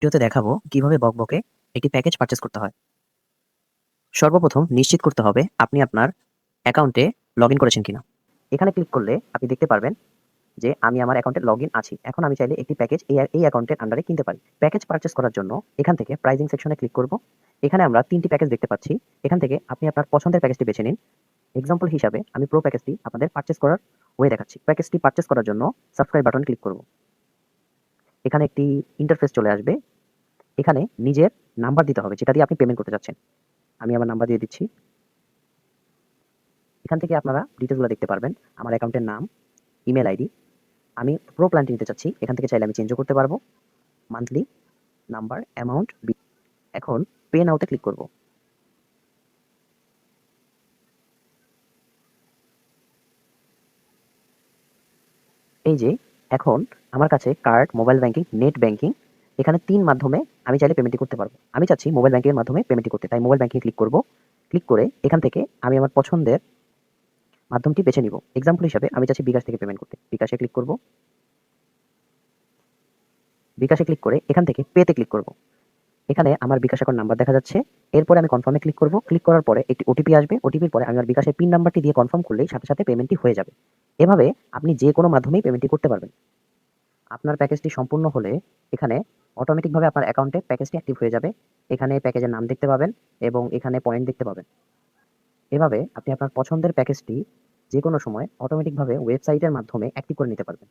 ভিডিওতে দেখাবো কিভাবে বকবকে একটি প্যাকেজ পারচেজ করতে হয়। সর্বপ্রথম নিশ্চিত করতে হবে আপনি আপনার অ্যাকাউন্টে লগইন করেছেন কিনা। এখানে ক্লিক করলে আপনি দেখতে পারবেন যে আমি আমার অ্যাকাউন্টে লগইন আছি। এখন আমি চাইলে একটি প্যাকেজ এই অ্যাকাউন্টের আন্ডারে কিনতে পারি। প্যাকেজ পারচেজ করার জন্য এখান থেকে প্রাইসিং সেকশনে ক্লিক করব। এখানে আমরা ৩ টি প্যাকেজ দেখতে পাচ্ছি। এখান থেকে আপনি আপনার পছন্দের প্যাকেজটি বেছে নিন। এক্সাম্পল হিসাবে আমি প্রো প্যাকেজটি আপনাদের পারচেজ করার ওয়ে দেখাচ্ছি। প্যাকেজটি পারচেজ করার জন্য সাবস্ক্রাইব বাটন ক্লিক করব। এখানে একটি ইন্টারফেস চলে আসবে। এখানে নিজের নাম্বার দিতে হবে যেটা দিয়ে আপনি পেমেন্ট করতে যাচ্ছেন। আমি আমার নাম্বার দিয়ে দিচ্ছি। এখান থেকে আপনারা ডিটেইলসগুলো দেখতে পারবেন। আমার অ্যাকাউন্টের নাম, ইমেল আইডি। আমি প্রো প্ল্যানটি নিতে চাচ্ছি। এখান থেকে চাইলে আমি চেঞ্জও করতে পারবো। মান্থলি, নাম্বার, অ্যামাউন্ট, এখন পে নাও তে ক্লিক করব। এই যে এখন আমার কাছে card, mobile banking, net banking এখানে ৩ মাধ্যমে আমি চাইলে পেমেন্টটি করতে পারবো। আমি চাচ্ছি মোবাইল ব্যাংকিং এর মাধ্যমে পেমেন্টটি করতে। তাই মোবাইল ব্যাংকিং ক্লিক করব। ক্লিক করে এখান থেকে আমি আমার পছন্দের মাধ্যমটি বেছে নিব। এক্সাম্পল হিসাবে আমি চাচ্ছি বিকাশ থেকে পেমেন্ট করতে। বিকাশে ক্লিক করব। বিকাশে ক্লিক করে এখান থেকে পে তে ক্লিক করব। এখানে আমার বিকাশ অ্যাকাউন্ট নাম্বার দেখা যাচ্ছে। এরপরে আমি কনফার্মে ক্লিক করব। ক্লিক করার পরে একটি ওটিপি আসবে। ওটিপির পরে আমি আমার বিকাশের পিন নাম্বারটি দিয়ে কনফার্ম করলেই সাথে, সাথে পেমেন্টটি হয়ে যাবে। এভাবে আপনি যে কোনো মাধ্যমেই পেমেন্টটি করতে পারবেন। আপনার প্যাকেজটি সম্পূর্ণ হলে এখানে অটোমেটিকভাবে আপনার অ্যাকাউন্টে প্যাকেজটি অ্যাক্টিভ হয়ে যাবে। এখানে প্যাকেজের নাম দেখতে পাবেন এবং এখানে পয়েন্ট দেখতে পাবেন। এভাবে আপনি আপনার পছন্দের প্যাকেজটি যেকোনো সময় অটোমেটিকভাবে ওয়েবসাইটের মাধ্যমে অ্যাক্টিভ করে নিতে পারবেন।